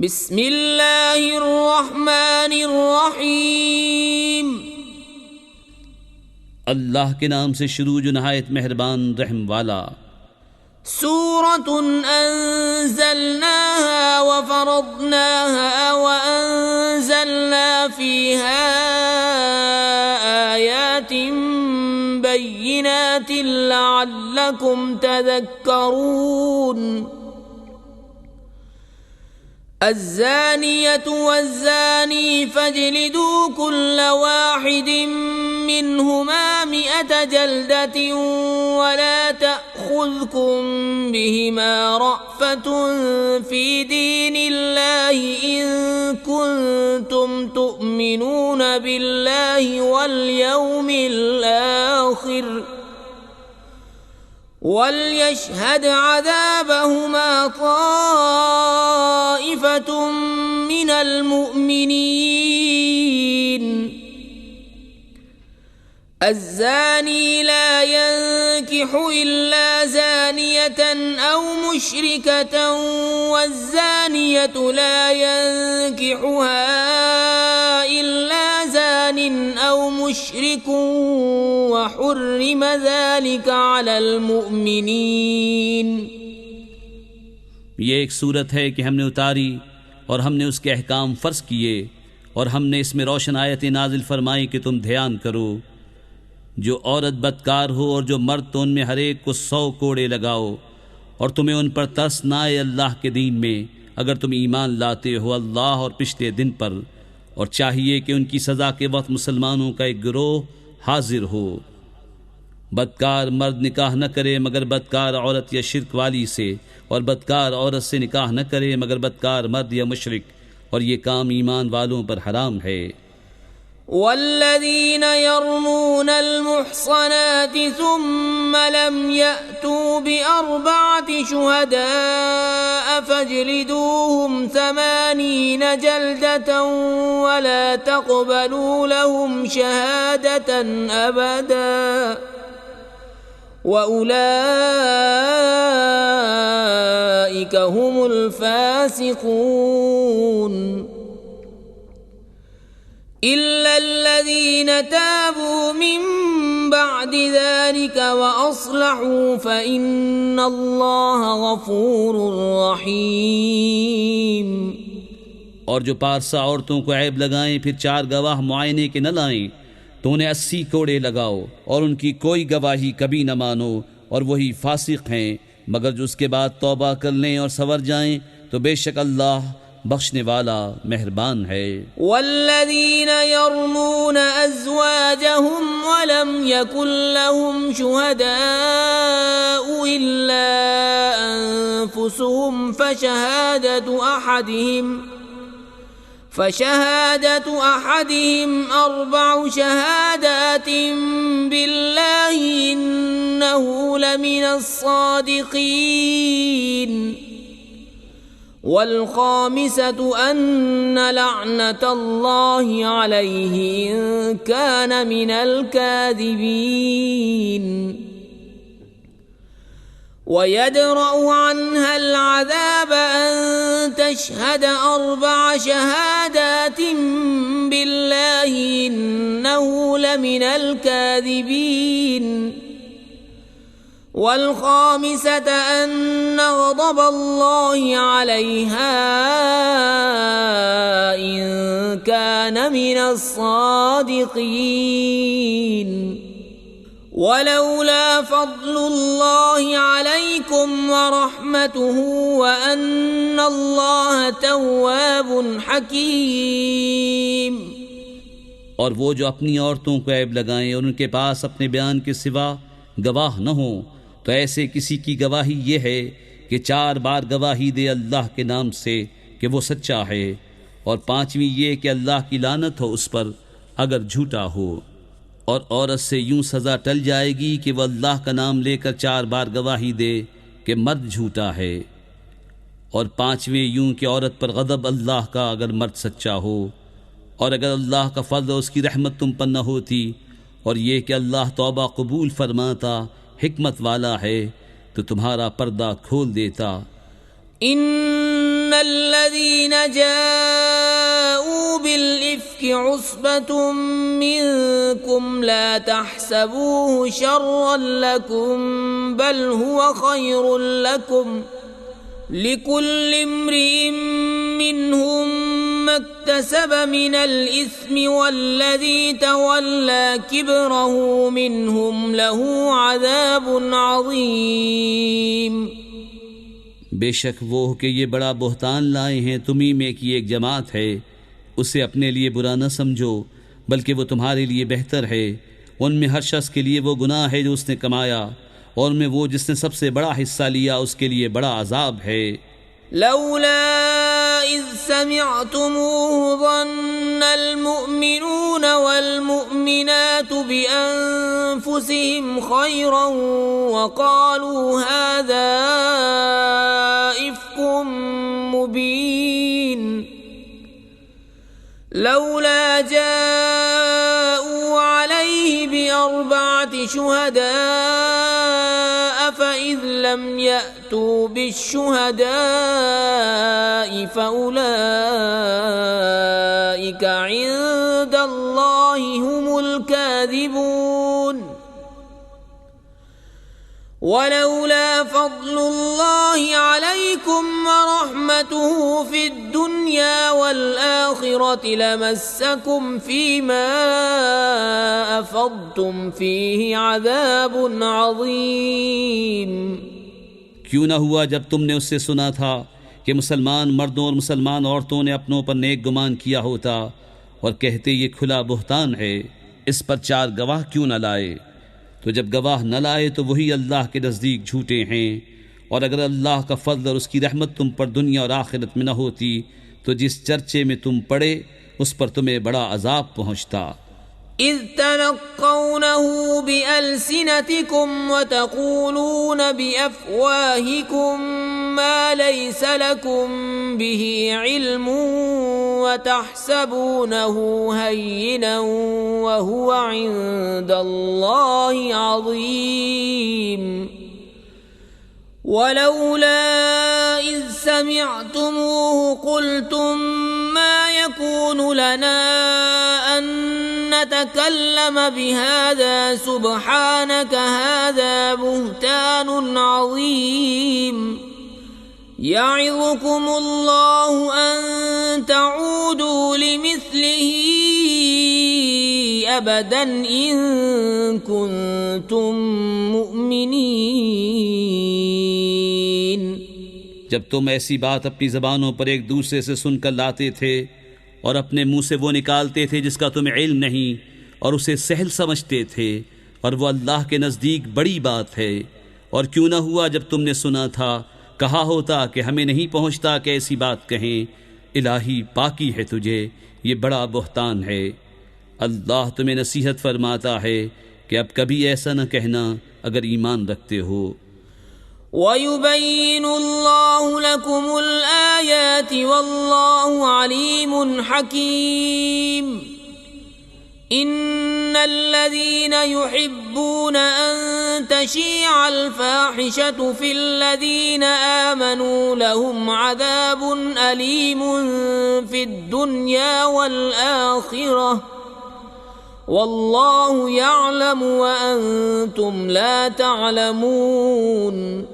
बिस्मिल्लाहिर्रहमानिर्रहीम। अल्लाह के नाम से शुरू जो नहायत मेहरबान रहम वाला। सूरतुन अंज़लनाहा व फरदनाहा व अंज़लना फीहा आयातिन बय्यिनातिन लअल्लकुम तज़क्करून। الزانية والزاني فاجلدوا كل واحد منهما 100 جلدة ولا تأخذكم بهما رأفة في دين الله إن كنتم تؤمنون بالله واليوم الآخر وليشهد عذابهما طائفة من المؤمنين. الزاني لا ينكح إلا زانية أو مشركة والزانية لا ينكحها إلا زان أو مشرك وحرم ذلك على المؤمنين. ये एक सूरत है कि हमने उतारी और हमने उसके अहकाम फ़र्ज़ किए और हमने इसमें रोशन आयतें नाजिल फरमाई कि तुम ध्यान करो। जो औरत बदकार हो और जो मर्द तो उनमें हर एक को 100 कोड़े लगाओ और तुम्हें उन पर तरस ना आए अल्लाह के दीन में, अगर तुम ईमान लाते हो अल्लाह और पिछले दिन पर। और चाहिए कि उनकी सज़ा के वक्त मुसलमानों का एक गिरोह हाजिर हो। बदकार मर्द निकाह न करे मगर बदकार औरत या शिरक वाली से, और बदकार औरत से निकाह न करे मगर बदकार मर्द या मुशरिक, और ये काम ईमान वालों पर हराम है। वल्लज़ीन यरमून अल-मुहसनात सुम्म लम यअतू बिअरबअति शुहदाअ फजलिदूहुम 80 जल्दतन वला तक़बलू लहुम शहादतन अबदा वउलाइक हुमुल फासिकून। इल्लल्लज़ीन ताबू मिन बअदि ज़ालिक व अस्लहू फ़इन्नल्लाह गफ़ूरुर रहीम। और जो पारसा औरतों को ऐब लगाएं फिर 4 गवाह मुआयने के न लाएं तो उन्हें 80 कोड़े लगाओ और उनकी कोई गवाही कभी न मानो, और वही फासिक हैं। मगर जो उसके बाद तौबा कर लें और सवर जाएं तो बेशक अल्लाह बख्शने वाला मेहरबान है। वल्लज़ीन यरमून अज़वाजहुम वलम यकुन लहुम शुहदाउ इल्ला अनफुसुहुम फशहादतु अहदिहिम 4 शहादात बिल्लाहि इन्नहु लमिनस सादिक़ीन वल-ख़ामिसतु अन्न लअनतल्लाहि अलैहि इन कान मिनल काज़िबीन। वयदरअु अन्हा अल-अज़ाब अन तशहद 4 शहादात बिल्लाहि इन्नहु लमिनल काज़िबीन वल-ख़ामिसत अन्न ग़ज़ब अल्लाहि अलैहा इन कान मिनस सादिक़ीन। वलौला फ़ज़्लुल्लाहि अलैकुम व रहमतुहु व अन्नल्लाह तव्वाबुन हकीम। और वो जो अपनी औरतों को ऐब लगाएं और उनके पास अपने बयान के सिवा गवाह न हो, तो ऐसे किसी की गवाही ये है कि 4 बार गवाही दे अल्लाह के नाम से कि वो सच्चा है, और 5वीं ये कि अल्लाह की लानत हो उस पर अगर झूठा हो। और औरत से यूं सज़ा टल जाएगी कि वह अल्लाह का नाम लेकर 4 बार गवाही दे कि मर्द झूठा है, और 5वें यूं कि औरत पर गज़ब अल्लाह का अगर मर्द सच्चा हो। और अगर अल्लाह का फज़ल उसकी रहमत तुम पर न होती, और ये कि अल्लाह तौबा कबूल फरमाता हिकमत वाला है, तो तुम्हारा पर्दा खोल देता। الذين جاءوا بالإفك عصبة منكم لا تحسبوه شرا لكم بل هو خير لكم لكل امرئ منهم ما اكتسب من الإثم والذي تولى كبره منهم له عذاب عظيم बेशक वो कि ये बड़ा बुहतान लाए हैं तुम्ही में की एक जमात है, उसे अपने लिए बुरा न समझो बल्कि वो तुम्हारे लिए बेहतर है। उनमें हर शख्स के लिए वो गुनाह है जो उसने कमाया, और में वो जिसने सबसे बड़ा हिस्सा लिया उसके लिए बड़ा अजाब है। लौला इज़ समिअतमूहु ظن المؤمنون والمؤمنات بأنفسهم خيرا وقالوا هذا إفك مبين لولا جاءوا عليه بأربعة شهداء فإذ لم يأتوا بالشهداء فأولئك عند الله هم الكاذبون ولولا فضل الله عليكم ورحمته في الدنيا والآخرة لمسكم فيما أفضتم فيه عذاب عظيم। क्यों न हुआ जब तुमने उससे सुना था कि मुसलमान मर्दों और मुसलमान औरतों ने अपनों पर नेक गुमान किया होता और कहते ये खुला बुहतान है, इस पर 4 गवाह क्यों न लाए। तो जब गवाह न लाए तो वही अल्लाह के नज़दीक झूठे हैं, और अगर अल्लाह का फضل और उसकी रहमत तुम पर दुनिया और आखिरत में न होती तो जिस चर्चे में तुम पड़े उस पर तुम्हें बड़ा अजाब पहुँचता। إذ تلقونه بألسنتكم وتقولون بأفواهكم ما ليس لكم به علم وتحسبونه هينا وهو عند الله عظيم ولولا إذ سمعتموه قلتم ما يكون لنا أن نتكلم بهذا سبحانك هذا بهتان عظيم يعظكم الله أن تعودوا لمثله أبدا إن كنتم مؤمنين। जब तुम ऐसी बात अपनी ज़बानों पर एक दूसरे से सुनकर लाते थे और अपने मुंह से वो निकालते थे जिसका तुम्हें इल्म नहीं, और उसे सहल समझते थे, और वो अल्लाह के नज़दीक बड़ी बात है। और क्यों न हुआ जब तुमने सुना था, कहा होता कि हमें नहीं पहुँचता कि ऐसी बात कहें। इलाही पाकी है तुझे, ये बड़ा बुहतान है। अल्लाह तुम्हें नसीहत फरमाता है कि अब कभी ऐसा न कहना अगर ईमान रखते हो। وَيُبَيِّنُ اللَّهُ لَكُمُ الْآيَاتِ وَاللَّهُ عَلِيمٌ حَكِيمٌ إِنَّ الَّذِينَ يُحِبُّونَ أَن تَشِيعَ الْفَاحِشَةُ فِي الَّذِينَ آمَنُوا لَهُمْ عَذَابٌ أَلِيمٌ فِي الدُّنْيَا وَالْآخِرَةِ وَاللَّهُ يَعْلَمُ وَأَنْتُمْ لَا تعلمون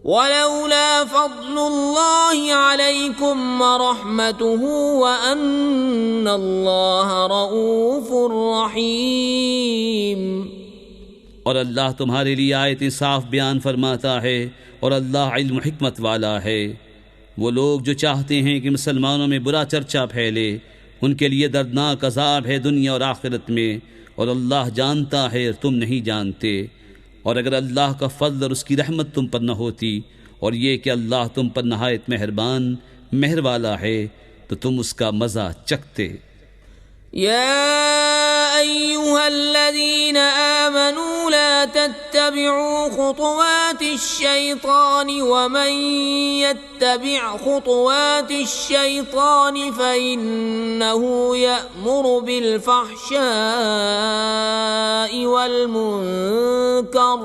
ولولا فضل الله عليكم ورحمته وأن الله رؤوف رحيم। और अल्लाह तुम्हारे लिए आयतें साफ बयान फरमाता है, और अल्लाह इल्म हिकमत वाला है। वो लोग जो चाहते हैं कि मुसलमानों में बुरा चर्चा फैले, उनके लिए दर्दनाक अजाब है दुनिया और आखिरत में, और अल्लाह जानता है और तुम नहीं जानते। और अगर अल्लाह का फضل और उसकी रहमत तुम पर न होती, और ये कि अल्लाह तुम पर नहायत मेहरबान मेहर वाला है, तो तुम उसका मज़ा चखते। يا أيها الذين آمنوا لا تتبعوا خطوات الشيطان ومن يتبع خطوات الشيطان فإنه يأمر بالفحشاء والمنكر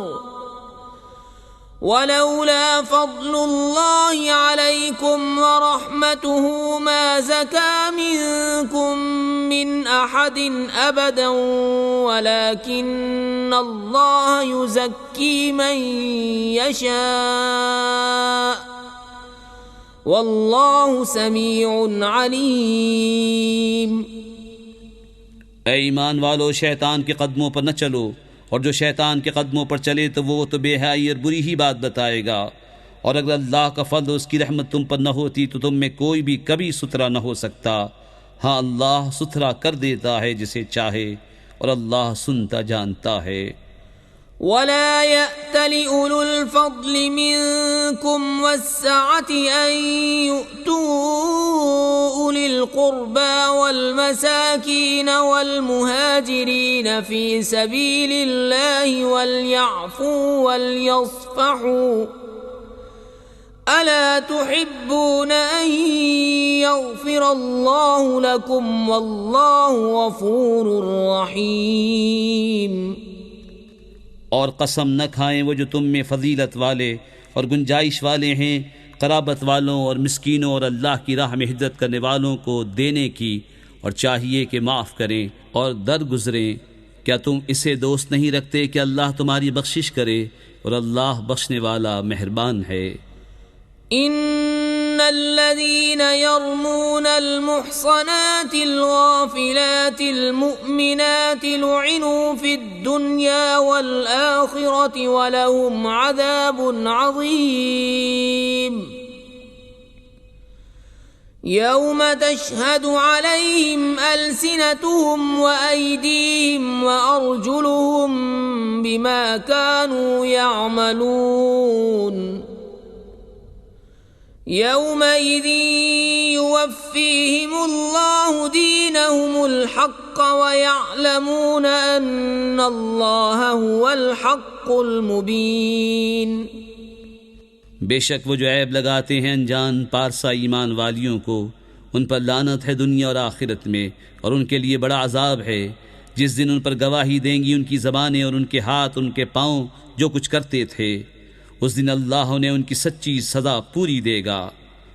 ولولا فضل الله عليكم ورحمته ما زكى منكم من أحد أبدا ولكن الله يزكي من يشاء والله سميع عليم. ऐ ईमान वालो, शैतान के कदमों पर न चलो, और जो शैतान के कदमों पर चले तो वो तो बेहयाई और बुरी ही बात बताएगा। और अगर अल्लाह का फضل उसकी रहमत तुम पर न होती तो तुम में कोई भी कभी सुथरा न हो सकता। हाँ, अल्लाह सुथरा कर देता है जिसे चाहे, और अल्लाह सुनता जानता है। ولا يأتل أولو الفضل منكم والسعة أن يؤتوا أولي القربى والمساكين والمهاجرين في سبيل الله وليعفوا وليصفحوا ألا تحبون أن يغفر الله لكم والله غفور رحيم. और कसम न खाएं वो जो तुम में फजीलत वाले और गुंजाइश वाले हैं, क़राबत वालों और मिस्कीनों और अल्लाह की राह में हिज्जत करने वालों को देने की, और चाहिए कि माफ़ करें और दरगुजरें। क्या तुम इसे दोस्त नहीं रखते कि अल्लाह तुम्हारी बख्शिश करे, और अल्लाह बख्शने वाला मेहरबान है। الذين يرمون المحصنات الغافلات المؤمنات لعنوا في الدنيا والآخرة ولهم عذاب عظيم. يوم تشهد عليهم ألسنتهم وأيديهم وأرجلهم بما كانوا يعملون. يومئذ يوفيهم الله دينهم الحق ويعلمون أن الله هو الحق المبين. बेशक वो जो ऐब लगाते हैं अनजान पारसा ईमान वालियों को, उन पर लानत है दुनिया और आखिरत में, और उनके लिए बड़ा अजाब है जिस दिन उन पर गवाही देंगी उनकी ज़बानें और उनके हाथ, उनके पाँव जो कुछ करते थे। उस दिन अल्लाह ने उनकी सच्ची सज़ा पूरी देगा,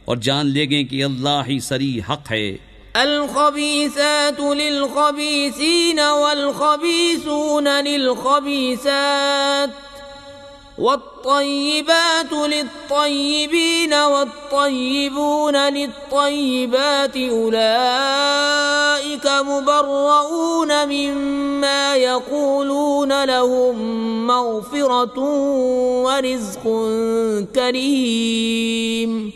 और जान लेंगे कि अल्लाह ही सरी हक है। الخبيثات للخبيثين والخبيثون للخبيثات والطيبات للطيبين والطيبون للطيبات أولئك مبرؤون مما يقولون لهم مغفرة ورزق كريم.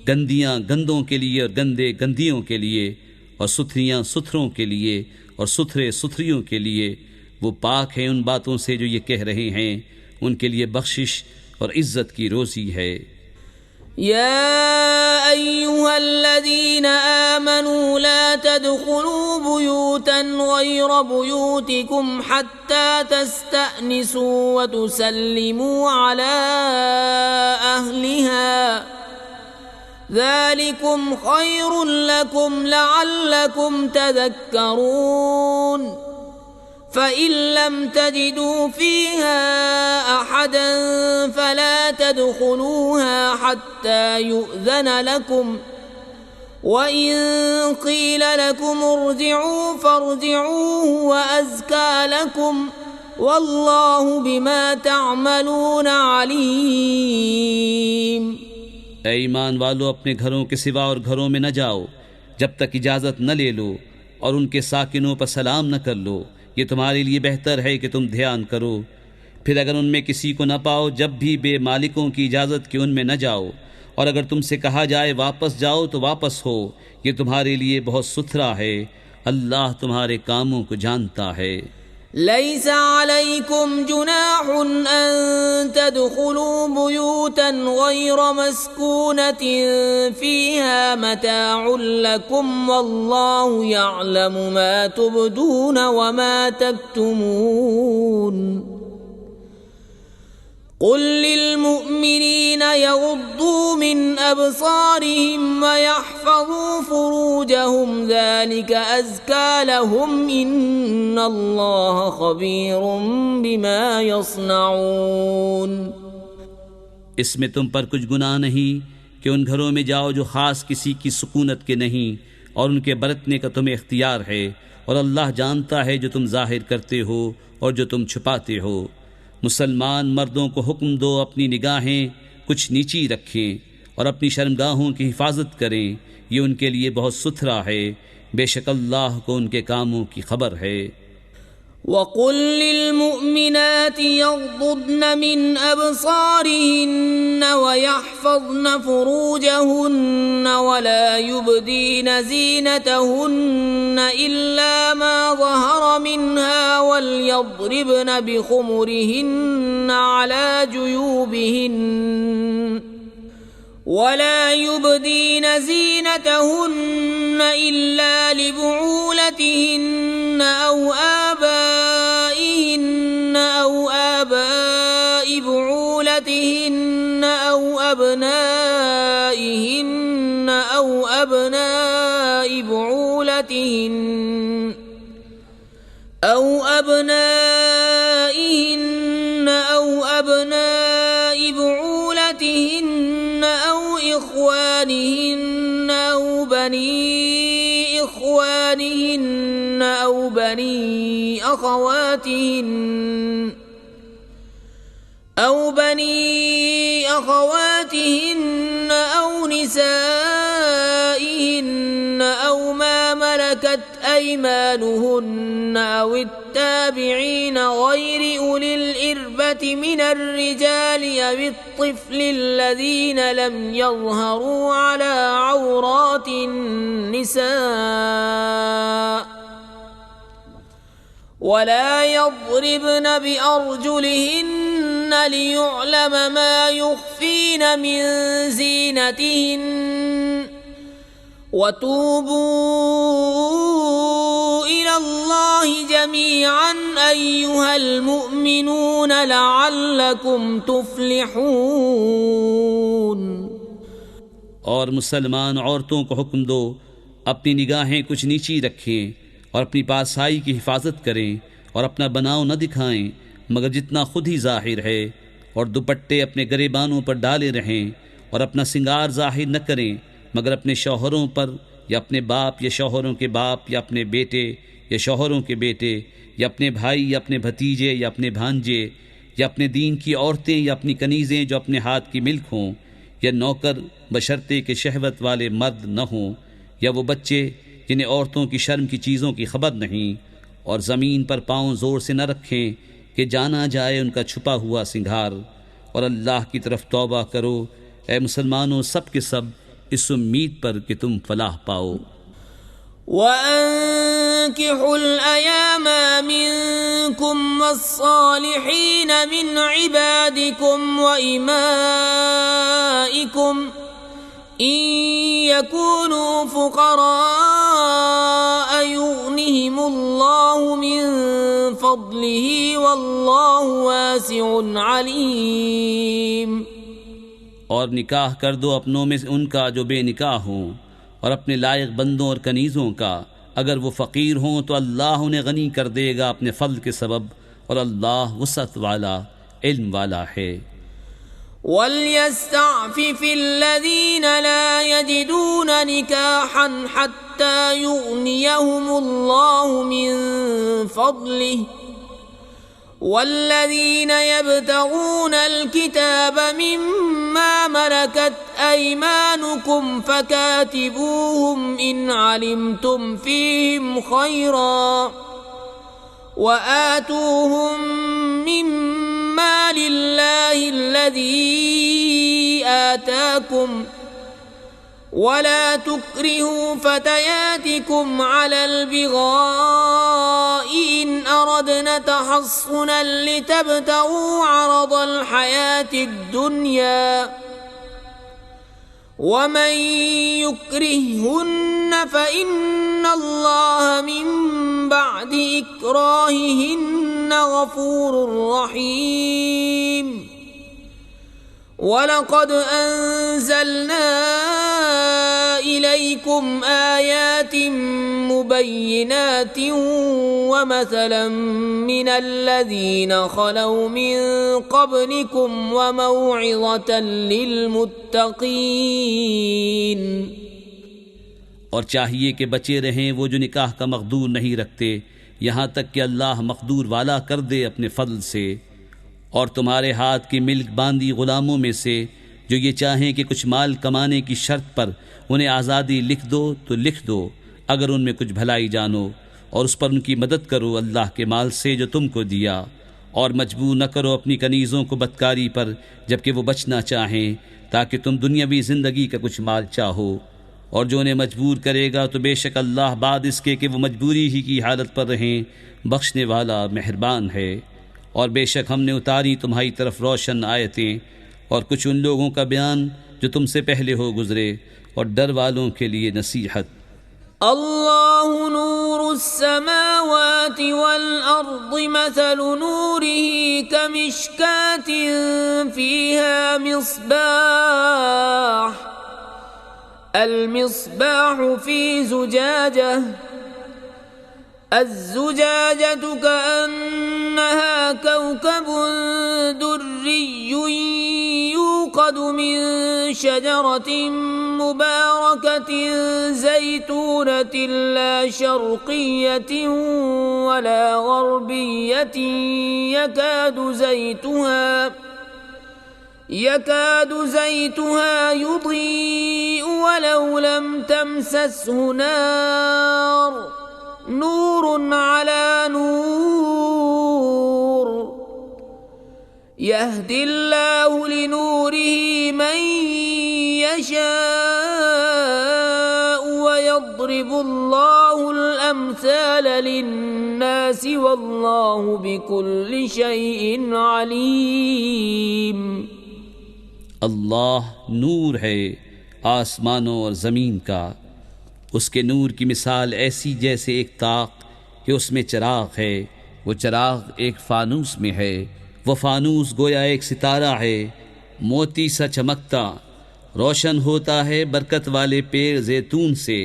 गंदियाँ गंदों के लिए और गंदे गंदियों के लिए, और सुथरियाँ सुथरों के लिए और सुथरे सुथरियों के लिए, वो पाक हैं उन बातों से जो ये कह रहे हैं। उनके लिए बख्शिश और इज्जत की रोज़ी है। يا أيها الذين آمنوا لا تدخلوا بيوتا غير بيوتكم حتى تستأنسوا وتسلموا على أهلها ذلكم خير لكم لعلكم تذكرون. فإن لم تجدوا فيها أحدا فلا تدخلوها حتى يؤذن لكم، وإن قيل لكم ارجعوا فارجعوا هو أزكى لكم والله بما تعملون عليم. ऐ ईमान वालो, अपने घरों के सिवा और घरों में न जाओ जब तक इजाज़त न ले लो, और उनके साकिनों पर सलाम न कर लो। ये तुम्हारे लिए बेहतर है कि तुम ध्यान करो। फिर अगर उनमें किसी को न पाओ, जब भी बेमालिकों की इजाज़त के उनमें न जाओ, और अगर तुमसे कहा जाए वापस जाओ तो वापस हो। ये तुम्हारे लिए बहुत सुथरा है, अल्लाह तुम्हारे कामों को जानता है। ليس عليكم جناح أن تدخلوا بيوتا غير مسكونة فيها متاع لكم والله يعلم ما تبدون وما تكتمون. قل للمؤمنين يغضوا من أبصارهم ويحفظوا فروجهم ذلك أزكى لهم إن الله خبير بما يصنعون. इसमें तुम पर कुछ गुनाह नहीं कि उन घरों में जाओ जो ख़ास किसी की सुकूनत के नहीं, और उनके बरतने का तुम्हें इख्तियार है, और अल्लाह जानता है जो तुम ज़ाहिर करते हो और जो तुम छुपाते हो। मुसलमान मर्दों को हुक्म दो अपनी निगाहें कुछ नीची रखें और अपनी शर्मगाहों की हिफाजत करें, ये उनके लिए बहुत सुथरा है, बेशक अल्लाह को उनके कामों की खबर है। وقل للمؤمنات يغضضن من أبصارهن ويحفظن فروجهن ولا يبدين زينتهن إلا ما ظهر منها وليضربن بخمرهن على جيوبهن ولا يبدين زينتهن إلا لبعولتهن أو آبائهن أو آباء بعولتهن أو أبنائهن أو أبناء بعولتهن أو أبنائهن أو أبناء بعولتهن أو إخوانهن أو بني إخوانهن أو بني أخواتهن أو نسائهن أو ما ملكت أيمانهن أو التابعين غير أولي الإربة من الرجال أو الطفل الذين لم يظهروا على عورات النساء ولا يضربن بأرجلهن ليعلم ما يخفين من زينتهن وتوبوا إلى الله جميعا أيها المؤمنون لعلكم تفلحون। और मुसलमान औरतों को हुक्म दो अपनी निगाहें कुछ नीची रखें और अपनी पासाई की हिफाजत करें और अपना बनाव न दिखाएं मगर जितना खुद ही जाहिर है, और दुपट्टे अपने गरेबानों पर डाले रहें और अपना सिंगार जाहिर न करें मगर अपने शौहरों पर या अपने बाप या शौहरों के बाप या अपने बेटे या शौहरों के बेटे या अपने भाई या अपने भतीजे या अपने भांजे या अपने दीन की औरतें या अपनी कनीज़ें जो अपने हाथ की मिल्क हों, या नौकर बशर्ते के शहवत वाले मर्द न हों, या वो बच्चे जिन्हें औरतों की शर्म की चीज़ों की खबर नहीं, और ज़मीन पर पाँव ज़ोर से न रखें कि जाना जाए उनका छुपा हुआ सिंगार। और अल्लाह की तरफ तौबा करो ए मुसलमानों सब के सब, इस उम्मीद पर कि तुम फलाह पाओ। وأنكحوا الأيام منكم والصالحين من عبادكم وإمائكم إن يكونوا فقراء يغنهم الله من فضله والله واسع عليم। और निकाह कर दो अपनों में उनका जो बेनिकाह हों, और अपने लायक बंदों और कनीज़ों का, अगर वो फ़कीर हों तो अल्लाह उन्हें गनी कर देगा अपने फ़ज़ल के सबब, और अल्लाह वसअत वाला इल्म वाला है। وَلْيَسْتَعْفِفِ الَّذِينَ لَا يَجِدُونَ نِكَاحًا حَتَّى يُغْنِيَهُمُ اللَّهُ مِنْ فَضْلِهِ والذين يبتغون الكتاب مما ملكت أيمانكم فكاتبوهم إن علمتم فيهم خيرا وآتوهم مما لله الذي آتاكم ولا تكرهوا فتياتكم على البغاء إن أردنا تحصنا لتبتغوا عرض الحياة الدنيا ومن يكرههن فإن الله من بعد إكراههن غفور رحيم ولقد أنزلنا إليكم إليكم آيات مبينات ومثلا من الذين خلوا من قبلكم وموعظة للمتقين। और चाहिए कि बचे रहें वो जो निकाह का मकदूर नहीं रखते यहाँ तक कि अल्लाह मकदूर वाला कर दे अपने फضل से, और तुम्हारे हाथ की मिल्क बांदी ग़ुलामों में से जो ये चाहें कि कुछ माल कमाने की शर्त पर उन्हें आज़ादी लिख दो तो लिख दो, अगर उनमें कुछ भलाई जानो, और उस पर उनकी मदद करो अल्लाह के माल से जो तुमको दिया, और मजबूर न करो अपनी कनीज़ों को बदकारी पर जबकि वो बचना चाहें, ताकि तुम दुनियावी ज़िंदगी का कुछ माल चाहो। और जो उन्हें मजबूर करेगा तो बेशक अल्लाह बाद इसके कि वो मजबूरी ही की हालत पर रहें बख्शने वाला मेहरबान है। और बेशक हमने उतारी तुम्हारी तरफ रोशन आयतें और कुछ उन लोगों का बयान जो तुमसे पहले हो गुजरे, और डर वालों के लिए नसीहत। अल्लाहु नूरुस्समावाति वल अर्दि मसलु नूरिही कमिश्कातिन फीहा मिस्बाह المصباح في زجاجة الزجاجة كأنها كوكب دري يوقد من شجرة مباركة زيتونة لا شرقية ولا غربية يكاد زيتها يضيء ولو لم تمسسه نار نور على نور يهدي الله لنوره من يشاء ويضرب الله الأمثال للناس والله بكل شيء عليم। अल्लाह नूर है आसमानों और ज़मीन का, उसके नूर की मिसाल ऐसी जैसे एक ताक कि उसमें चिराग है, वो चिराग एक फानूस में है, वो फानूस गोया एक सितारा है मोती सा चमकता, रोशन होता है बरकत वाले पेड़ जैतून से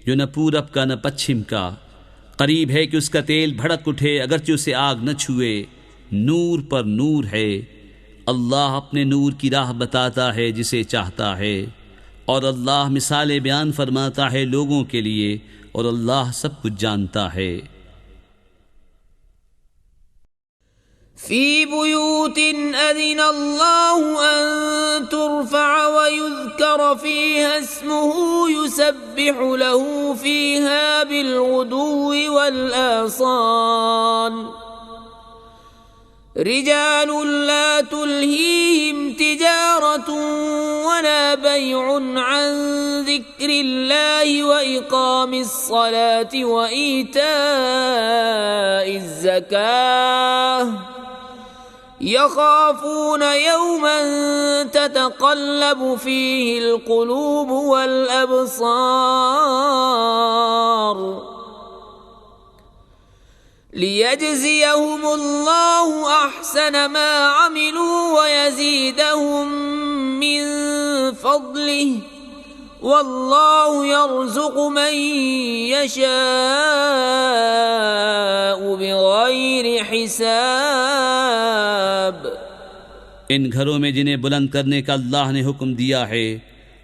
जो न पूरब का न पश्चिम का, करीब है कि उसका तेल भड़क उठे अगरचे उसे आग न छुए, नूर पर नूर है। अल्लाह अपने नूर की राह बताता है जिसे चाहता है, और अल्लाह मिसालें बयान फरमाता है लोगों के लिए, और अल्लाह सब कुछ जानता है। फी बुयूतिन अज़िन अल्लाहु अन तुरफ़अ व युज़कर फ़ीहा इस्मुहु युसब्बिहु लहु फ़ीहा बिलग़ुदुव्वि वल आसाल रिजालुन ला तुल्हीहिम तिजारतुन वला बैउन अन ज़िक्रिल्लाहि व इक़ामिस सलाति व ईताइज़ ज़काह यख़ाफ़ून यौमन ततक़ल्लबु फ़ीहि अल-क़ुलूब वल अबसार लियजज़ियहुम अल्लाहु अहसन मा अमिलू व यज़ीदहुम मिन फ़ज़लिहि वल्लाहु यर्ज़ुक़ु मन यशाअ बिग़ैरि हिसाब। इन घरों में जिन्हें बुलंद करने का अल्लाह ने हुक्म दिया है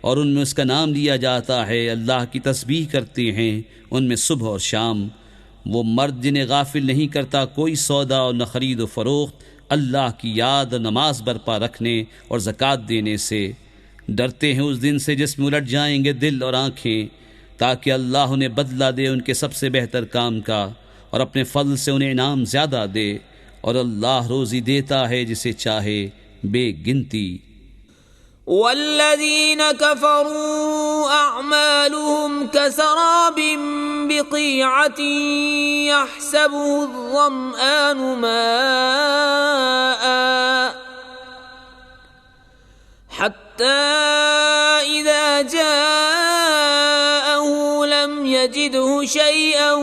और उनमें उसका नाम लिया जाता है, अल्लाह की तस्बीह करते हैं उनमें सुबह और शाम, वो मर्द जिन्हें गाफिल नहीं करता कोई सौदा और न खरीद व फरोख्त अल्लाह की याद और नमाज बरपा रखने और ज़कात देने से, डरते हैं उस दिन से जिसमें उलट जाएंगे दिल और आँखें, ताकि अल्लाह उन्हें बदला दे उनके सबसे बेहतर काम का और अपने फضل से उन्हें इनाम ज़्यादा दे, और अल्लाह रोज़ी देता है जिसे चाहे बेगिनती। वल्लज़ीन कफ़रू अअमालुहुम कसराबिन बिक़ीअतिन यहसबुहु अज़्ज़मआनु माअन हत्ता इज़ा जाअहु लम यजिदहु शैअन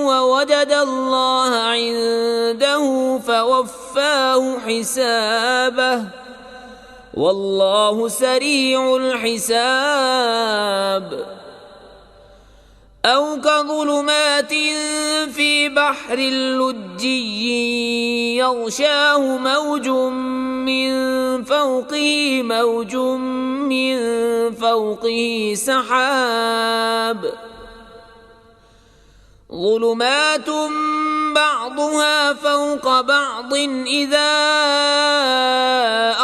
ववजद अल्लाह इंदहु फवफ़्फ़ाहु हिसाबहु वल्लाहु सरीउल हिसाब। أو كظلمات في بحر لجي يغشاه موج من فوقه موج من فوقه سحاب ظلمات بعضها فوق بعض إذا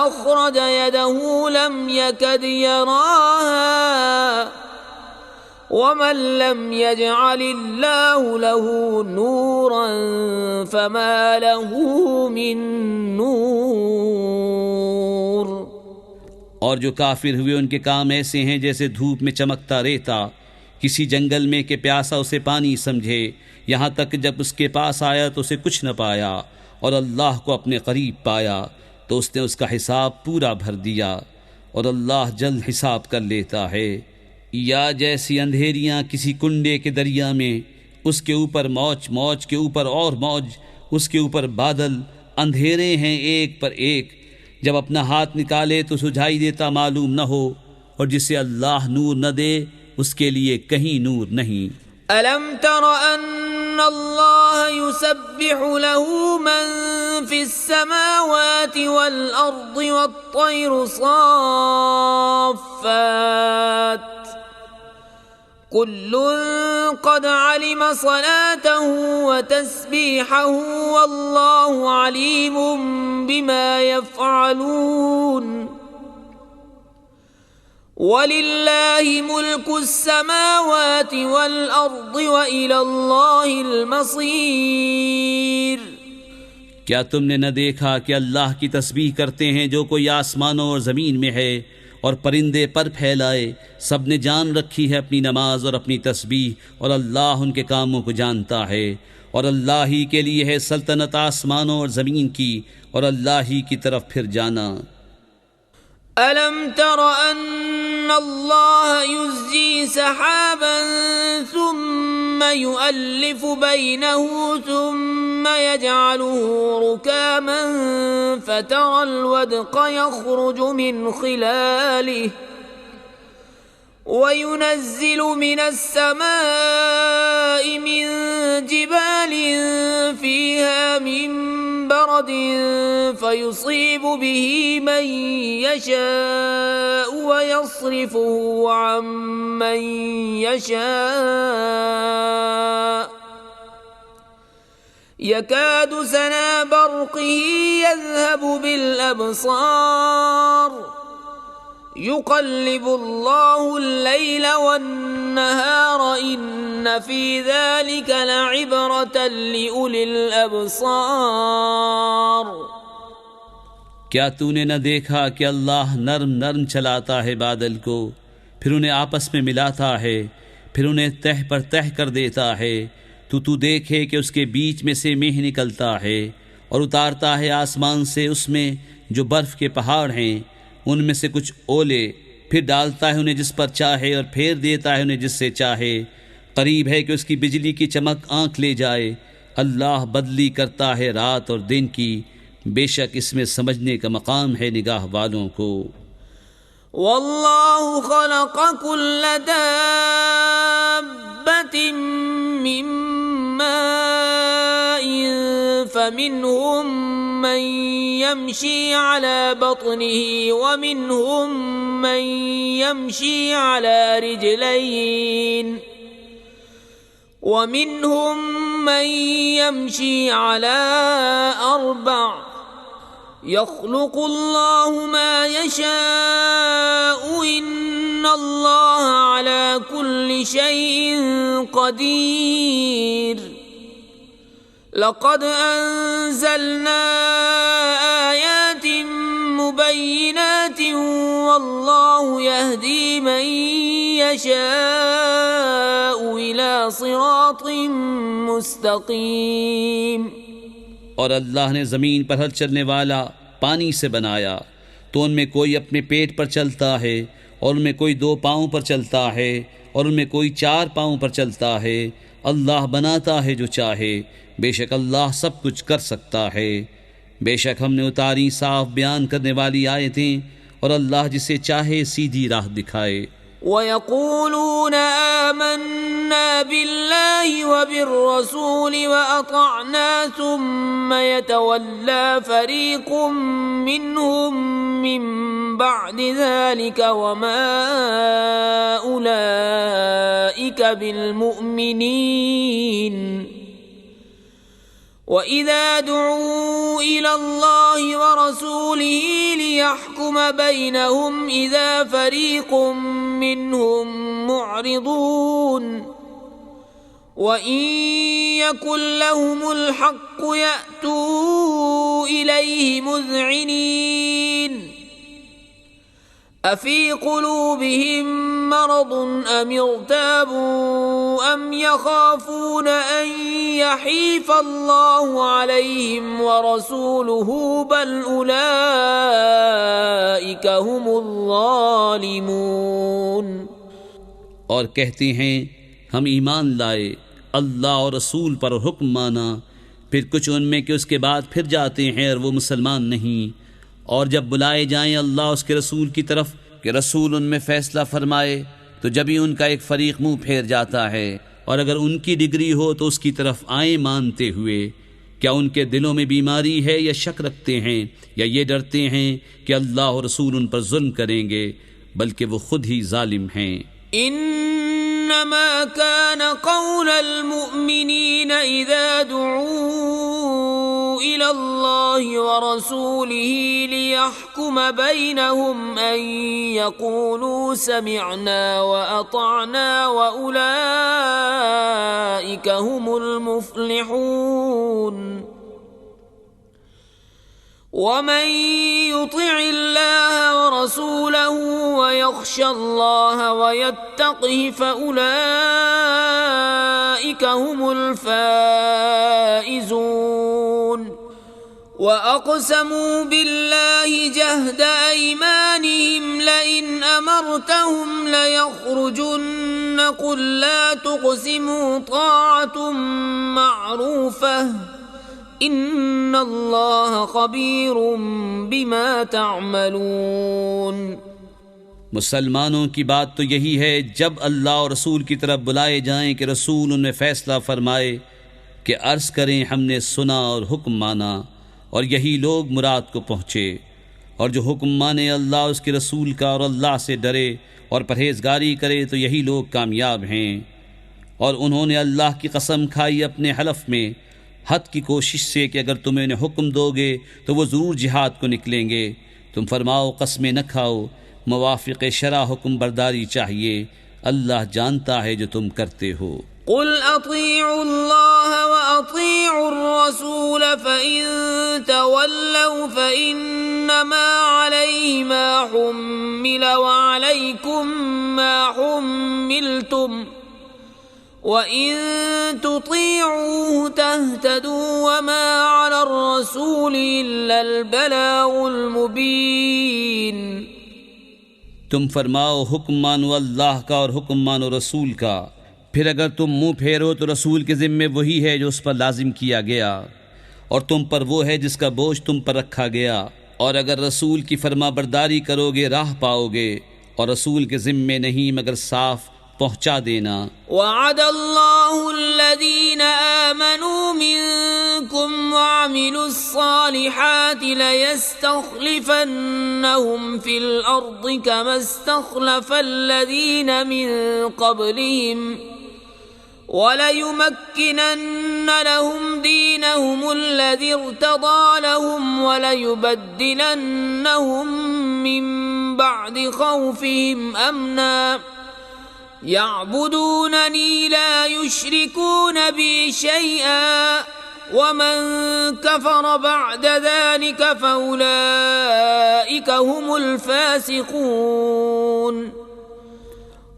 أخرج يده لم يكد يراها ومن لم يجعل الله له نورا فما له من نور। और जो काफिर हुए उनके काम ऐसे हैं जैसे धूप में चमकता रेता किसी जंगल में के प्यासा उसे पानी समझे, यहाँ तक जब उसके पास आया तो उसे कुछ न पाया और अल्लाह को अपने करीब पाया तो उसने उसका हिसाब पूरा भर दिया और अल्लाह जल्द हिसाब कर लेता है। या जैसी अंधेरियाँ किसी कुंडे के दरिया में, उसके ऊपर मौज, मौज के ऊपर और मौज, उसके ऊपर बादल, अंधेरे हैं एक पर एक, जब अपना हाथ निकाले तो सुझाई देता मालूम न हो, और जिसे अल्लाह नूर न दे उसके लिए कहीं नूर नहीं। अलम तर अन्ना अल्लाह युसब्बिहु लहू मन फिस समावाति वल अर्दि वत्तैरु साफ़्फ़ात कुल्लुन क़द अलिम सलातहु व तस्बीहहु वल्लाहु अलीमुम बिमा यफ़अलून। वलिल्लाहि मुल्कुस समावाति वल अर्दि व इलल्लाहिल मसीर। क्या तुमने न देखा कि अल्लाह की तस्बीह करते हैं जो कोई आसमानों और ज़मीन में है, और परिंदे पर फैलाए, सब ने जान रखी है अपनी नमाज और अपनी तस्बीह, और अल्लाह उनके कामों को जानता है, और अल्लाह ही के लिए है सल्तनत आसमानों और ज़मीन की, और अल्लाह ही की तरफ फिर जाना। अलम तर अन्ना अल्लाह युज़्जी सहाबन सुम्मा युअल्लिफु बैनहु सुम्मा यजअलुहु रुकामन फतरल वदक़ यख़रुजु मिन खिलालिहि वयुनज़्ज़िल मिनस समाइ मिन जिबालिन फ़ीहा मिन बरदिन फ़युसीबु बिही मन यशाअ वयस्रिफुहु अन मन यशाअ यकादु सना बर्क़िही यज़हबु बिल-अबसार युक़ल्लिबुल्लाहु अल-लैल वन-नहार इन्न फ़ी ज़ालिक लइब्रतन लिउलिल अबसार। क्या तूने न देखा कि अल्लाह नर्म नर्म चलाता है बादल को, फिर उन्हें आपस में मिलाता है, फिर उन्हें तह पर तह कर देता है, तू देखे कि उसके बीच में से मेह निकलता है और उतारता है आसमान से उसमें जो बर्फ़ के पहाड़ हैं, उनमें से कुछ ओले, फिर डालता है उन्हें जिस पर चाहे और फेर देता है उन्हें जिससे चाहे। करीब है कि उसकी बिजली की चमक आँख ले जाए। अल्लाह बदली करता है रात और दिन की, बेशक इसमें समझने का मकाम है निगाह वालों को। वल्लाहु खलक़ कुल्ल दाब्बतिन मिन माइन फमिनहुम मन यमशी अला बत्निही वमिनहुम मन यमशी अला रिजलैन वमिनहुम मन यमशी अला अर्बअ यख़्लुक़ुल्लाहु मा यशाअ इन्नल्लाह अला कुल्लि शैइन क़दीर। लक़द अंज़लना आयातिन मुबय्यिनातिन वल्लाहु यहदी मन यशाअ इला सिरातिन मुस्तक़ीम। और अल्लाह ने ज़मीन पर हल चलने वाला पानी से बनाया, तो उनमें कोई अपने पेट पर चलता है और उनमें कोई 2 पाँव पर चलता है और उनमें कोई 4 पाँव पर चलता है। अल्लाह बनाता है जो चाहे, बेशक अल्लाह सब कुछ कर सकता है। बेशक हमने उतारी साफ बयान करने वाली आयतें, और अल्लाह जिसे चाहे सीधी राह दिखाए। वयक़ूलून آمنا بالله وبالرسول وأطعنا ثم يتولى فريق منهم من بعد ذلك وما أولئك بالمؤمنين وإذا دعوا إلى الله ورسوله ليحكم بينهم إذا فريق منهم معرضون وإن يكن لهم الحق يأتوا إليه مذعنين أفي قلوبهم مرض أم ارتابوا أم يخافون أن يحيف الله عليهم ورسوله بل أولئك هم الظالمون और कहते हैं हम ईमान लाए अल्लाह और रसूल पर हुक्म माना, फिर कुछ उनमें कि उसके बाद फिर जाते हैं और वो मुसलमान नहीं। और जब बुलाए जाएं अल्लाह उसके रसूल की तरफ कि रसूल उनमें फ़ैसला फरमाए तो जब ही उनका एक फ़रीक मुंह फेर जाता है, और अगर उनकी डिग्री हो तो उसकी तरफ आए मानते हुए। क्या उनके दिलों में बीमारी है या शक रखते हैं या ये डरते हैं कि अल्लाह और रसूल उन पर जुल्म करेंगे, बल्कि वो खुद ही जालिम हैं। इन्नमा कान क़ौलल मुअ्मिनीना इज़ा दुऊ इलल्लाहि व रसूलिही लियहकुम बैनहुम अन यक़ूलू समिअना व अतअना व उलाइक हुमुल मुफ्लिहून। वमन युतिइल्लाह वरसूलहु वयख्शा अल्लाह वयत्तक़िहि फउलाइक हुमुल फाइज़ून। वअक़समू बिल्लाहि जहद अयमानिहिम लइन अमरतहुम लयख़रुजुन्न क़ुल ला तुक़सिमू ताअतुम मअरूफ़ह इन्नल्लाह ख़बीरुम बिमा तअमलून। मुसलमानों की बात तो यही है जब अल्लाह और रसूल की तरफ बुलाए जाएं कि रसूल उनमें फ़ैसला फरमाए कि अर्ज़ करें हमने सुना और हुक्म माना, और यही लोग मुराद को पहुँचे। और जो हुक्म माने अल्लाह उसके रसूल का और अल्लाह से डरे और परहेज़गारी करे तो यही लोग कामयाब हैं। और उन्होंने अल्लाह की कसम खाई अपने हलफ में हद की कोशिश से कि अगर तुम्हें उन्हें हुक्म दोगे तो वो ज़रूर जिहाद को निकलेंगे। तुम फरमाओ कस्में न खाओ, मुवाफ़िक़ शरा हुक्म बरदारी चाहिए, अल्लाह जानता है जो तुम करते हो। क़ुल अतीउल्लाह व अतीउर रसूल फ़इन तवल्लव फ़इन्नमा अलैहि मा हुम्मिल व अलैकुम मा हुम्मिलतुम वइन तुतीऊहु तहतदू वमा अलर रसूल इल्लल बलागुल मुबीन। तुम फरमाओ हुक्म मानो अल्लाह का और हुक्म मानो रसूल का, फिर अगर तुम मुंह फेरो तो रसूल के ज़िम्मे वही है जो उस पर लाजिम किया गया, और तुम पर वो है जिसका बोझ तुम पर रखा गया। और अगर रसूल की फरमा बरदारी करोगे राह पाओगे, और रसूल के ज़िम्मे नहीं मगर साफ पहुँचा देना। वअदल्लाहुल्लज़ीना आमनू मिनकुम वअमिलुस्सालिहाति लयस्तख्लिफन्नहुम फिल अर्दि कमा इस्तख्लफल्लज़ीना मिन क़ब्लिहिम वलयुमक्किनन्न लहुम दीनहुमुल्लज़ी इर्तदा लहुम वलयुबद्दिलन्नहुम मिन बअदि खौफिहिम अमना यअबुदूननी ला युश्रिकून बी शैअन वमन कफर बअद ज़ालिक फउलाइक हुमुल फासिकून।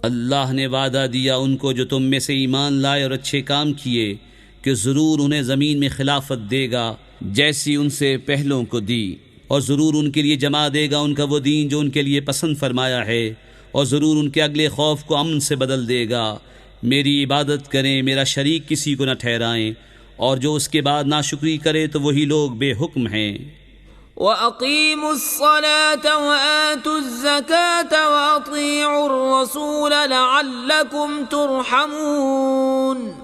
अल्लाह ने वादा दिया उनको जो तुम में से ईमान लाए और अच्छे काम किए कि ज़रूर उन्हें ज़मीन में खिलाफत देगा जैसी उनसे पहलों को दी, और ज़रूर उनके लिए जमा देगा उनका वो दीन जो उनके लिए पसंद फरमाया है, और ज़रूर उनके अगले खौफ को अमन से बदल देगा। मेरी इबादत करें, मेरा शरीक किसी को न ठहराएं, और जो उसके बाद नाशुक्री करे तो वही लोग बेहुक्म हैं। وأقيموا الصلاة وآتوا الزكاة وأطيعوا الرسول لعلكم ترحمون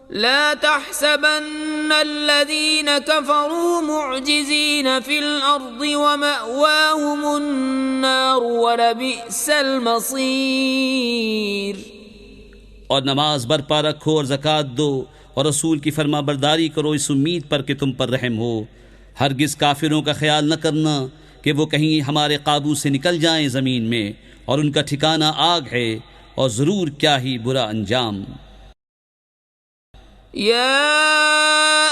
لا تحسبن الذين كفروا معجزين في الأرض ومأواهم النار ولبئس المصير। और नमाज बरपा रखो और ज़कात दो और रसूल की फरमा बरदारी करो इस उम्मीद पर कि तुम पर रहम हो। हरगिज़ काफिरों का ख्याल न करना कि वो कहीं हमारे काबू से निकल जाएं ज़मीन में, और उनका ठिकाना आग है और ज़रूर क्या ही बुरा अंजाम। या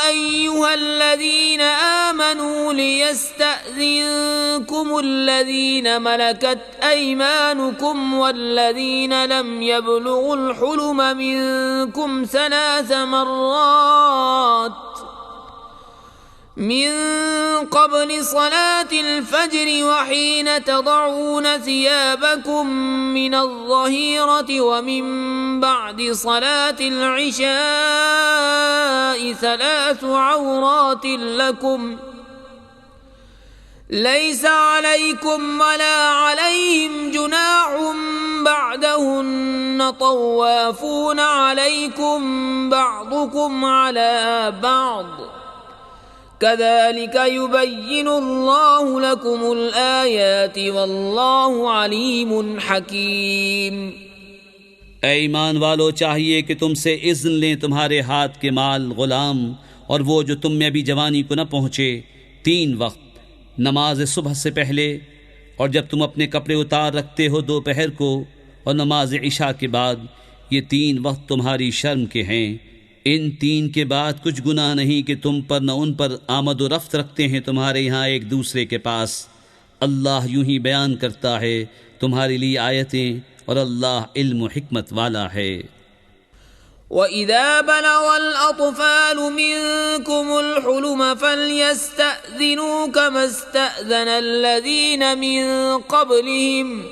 अय्युहल्लज़ीन आमनू लियस्तअज़िनकुमुल्लज़ीन मलकत अयमानुकुम वल्लज़ीन लम यबलुगुल हुलुम मिनकुम सलास मर्रात من قبل صلاة الفجر وحين تضعون ثيابكم من الظهيرة ومن بعد صلاة العشاء ثلاث عورات لكم ليس عليكم ولا عليهم جناح بعدهن طوافون عليكم بعضكم على بعض كذلك يبين الله لكم الآيات والله عليم حكيم। ऐ ईमान वालो, चाहिए कि तुमसे इज़्न लें तुम्हारे हाथ के माल, गुलाम और वो जो तुम में अभी जवानी को न पहुँचे, 3 वक्त नमाज सुबह से पहले, और जब तुम अपने कपड़े उतार रखते हो दोपहर को, और नमाज इशा के बाद। ये 3 वक्त तुम्हारी शर्म के हैं। इन 3 के बाद कुछ गुनाह नहीं कि तुम पर न उन पर आमद व रफ्त रखते हैं तुम्हारे यहाँ एक दूसरे के पास। अल्लाह यूं ही बयान करता है तुम्हारे लिए आयतें, और अल्लाह इल्म व हिकमत वाला है। وَإِذَا بَلَغَ الْأَطْفَالُ مِنكُمُ الْحُلُمَ فَلْيَسْتَأْذِنُوا كَمَا اسْتَأْذَنَ الَّذِينَ مِن قَبْلِهِمْ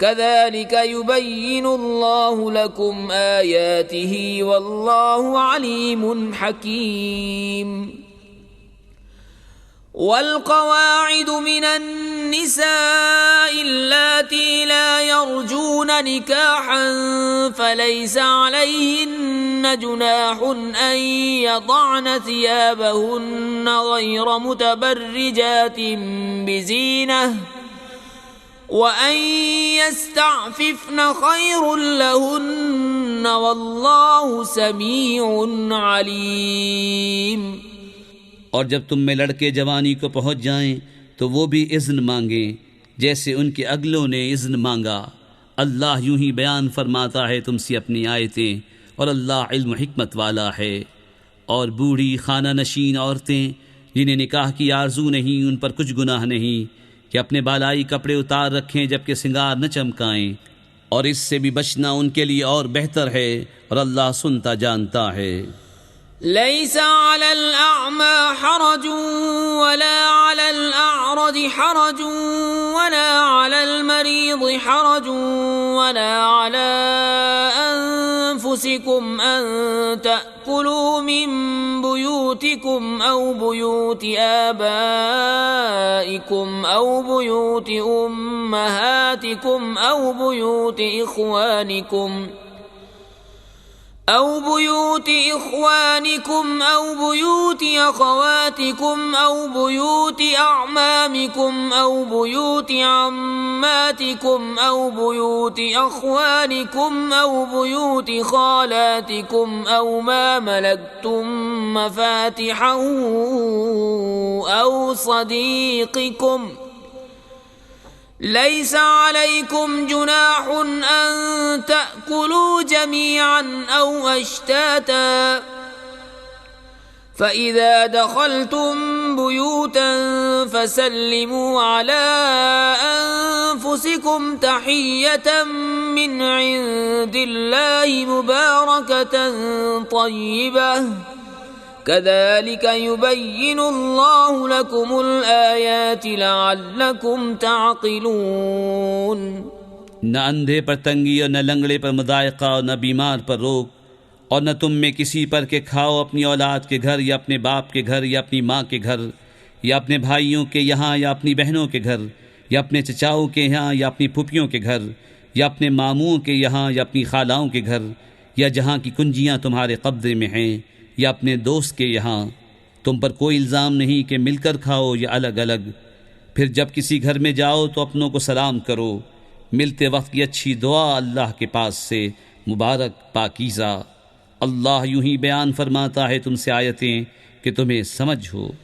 كَذَلِكَ يُبَيِّنُ اللَّهُ لَكُمْ آيَاتِهِ وَاللَّهُ عَلِيمٌ حَكِيمٌ۔ والقواعد من النساء اللاتي لا يرجون نكاحا فليس عليهن جناح أن يضعن ثيابهن غير متبرجات بزينة وأن يستعففن خير لهن والله سميع عليم۔ और जब तुम में लड़के जवानी को पहुँच जाएं तो वो भी इज़्न मांगें जैसे उनके अगलों ने इज़्न मांगा। अल्लाह यूं ही बयान फरमाता है तुमसे अपनी आयतें, और अल्लाह इल्म हिकमत वाला है। और बूढ़ी खाना नशीन औरतें जिन्हें निकाह की आरजू नहीं, उन पर कुछ गुनाह नहीं कि अपने बालाई कपड़े उतार रखें जबकि सिंगार न चमकाएं, और इससे भी बचना उनके लिए और बेहतर है, और अल्लाह सुनता जानता है। ليس على الأعمى حرج ولا على الأعرج حرج ولا على المريض حرج ولا على أنفسكم أن تأكلوا من بيوتكم أو بيوت آبائكم أو بيوت أمهاتكم أو بيوت إخوانكم أو بيوت إخوانكم أو بيوت أخواتكم أو بيوت أعمامكم أو بيوت عماتكم أو بيوت أخوانكم أو بيوت خالاتكم أو ما ملكتم مفاتحه أو صديقكم ليس عليكم جناح أن تأكلوا جميعا أو أشتاتا فإذا دخلتم بيوتا فسلموا على أنفسكم تحية من عند الله مباركة طيبة كذلك يبين الله لكم الآيات لعلكم تعقلون۔ न अंधे पर तंगी और न लंगड़े पर मदायका और न बीमार पर रोक, और न तुम में किसी पर के खाओ अपनी औलाद के घर या अपने बाप के घर या अपनी माँ के घर, या अपने भाइयों के यहाँ या अपनी बहनों के घर, या अपने चचाओं के यहाँ या अपनी फूफियों के घर, या अपने मामुओं के यहाँ या अपनी खालाओं के घर, या जहाँ की कुंजियाँ तुम्हारे कब्जे में हैं, या अपने दोस्त के यहाँ। तुम पर कोई इल्ज़ाम नहीं कि मिलकर खाओ या अलग अलग। फिर जब किसी घर में जाओ तो अपनों को सलाम करो। मिलते वक्त की अच्छी दुआ अल्लाह के पास से मुबारक पाकीज़ा। अल्लाह यूं ही बयान फरमाता है तुमसे आयतें कि तुम्हें समझ हो।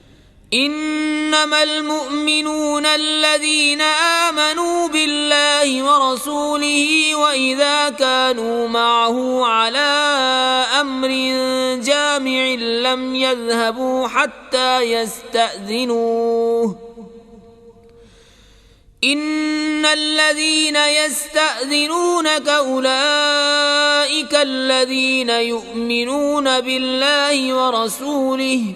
इन्नमल मुअमिनून अल्लज़ीना आमनू बिल्लाहि व रसूलिही व इज़ा कानू मअहू अला अम्रिन जामि'in लम यज़हबू हत्ता यस्तअज़िनूह। इन्नल्लज़ीना यस्तअज़िनूनका उलाइका अल्लज़ीना यु'मिनून बिल्लाहि व रसूलिही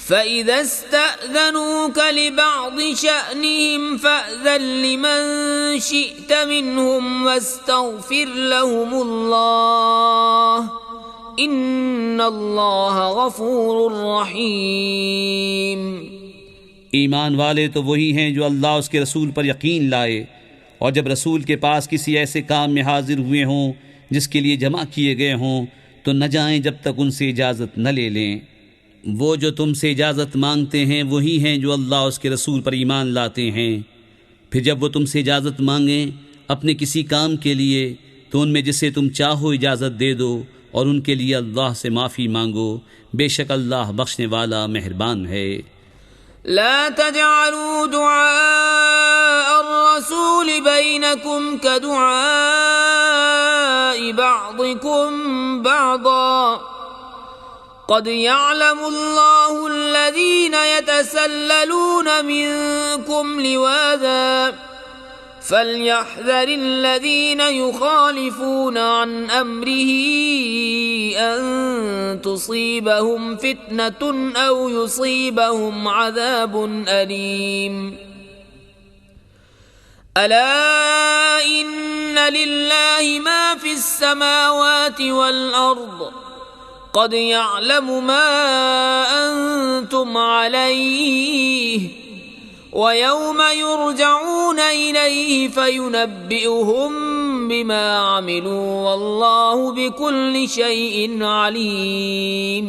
फ़इज़ा इस्तअज़नूका लिबअज़ शअनिहिम फ़अज़न लिमन शि'त मिनहुम वस्तग़फ़िर लहुमुल्लाह इन्नल्लाह गफ़ूरुर रहीम। ईमान वाले तो वही हैं जो अल्लाह उसके रसूल पर यकीन लाए, और जब रसूल के पास किसी ऐसे काम में हाजिर हुए हों जिसके लिए जमा किए गए हों तो न जाएं जब तक उनसे इजाज़त न ले लें। वो जो तुमसे इजाज़त मांगते हैं वही हैं जो अल्लाह उसके रसूल पर ईमान लाते हैं। फिर जब वो तुमसे इजाज़त मांगें अपने किसी काम के लिए तो उनमें जिसे तुम चाहो इजाज़त दे दो, और उनके लिए अल्लाह से माफ़ी मांगो। बेशक अल्लाह बख्शने वाला मेहरबान है। ला तजअलू दुआ अर्रसूल बैनकुम कदुआइ बअदिकुम बअदा क़द यअलमुल्लाहु अल्लज़ीना यतसल्ललून मिनकुम लिवाज़ा फलयहज़रिल्लज़ीना युख़ालिफ़ून अन अम्रिही अन तुसीबहुम फ़ित्नतुन औ युसीबहुम अज़ाबुन अलीम। अला इन्न लिल्लाहि मा फ़िस्समावाति वल अर्ज़ क़द यअलमु मा अंतुम अलैहि व यौम युरजऊन इलैहि फयुनब्बिउहुम बिमा अमिलू वल्लाहु बिकुल्लि शैइन अलीम।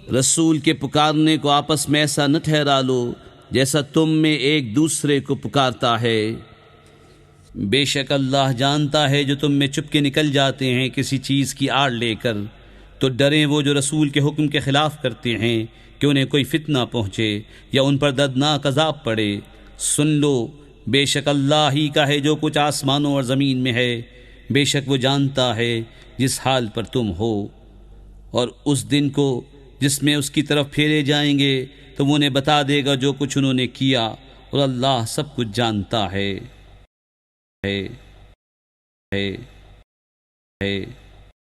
रसूल के पुकारने को आपस में ऐसा न ठहरा लो जैसा तुम में एक दूसरे को पुकारता है। बेशक अल्लाह जानता है जो तुम में चुपके निकल जाते हैं किसी चीज़ की आड़ लेकर। तो डरें वो जो रसूल के हुक्म के ख़िलाफ़ करते हैं कि उन्हें कोई फितना पहुँचे या उन पर दर्दनाक अज़ाब पड़े। सुन लो, बेशक अल्लाह ही का है जो कुछ आसमानों और ज़मीन में है। बेशक वो जानता है जिस हाल पर तुम हो। और उस दिन को जिसमें उसकी तरफ फेरे जाएंगे तो वो उन्हें बता देगा जो कुछ उन्होंने किया, और अल्लाह सब कुछ जानता है।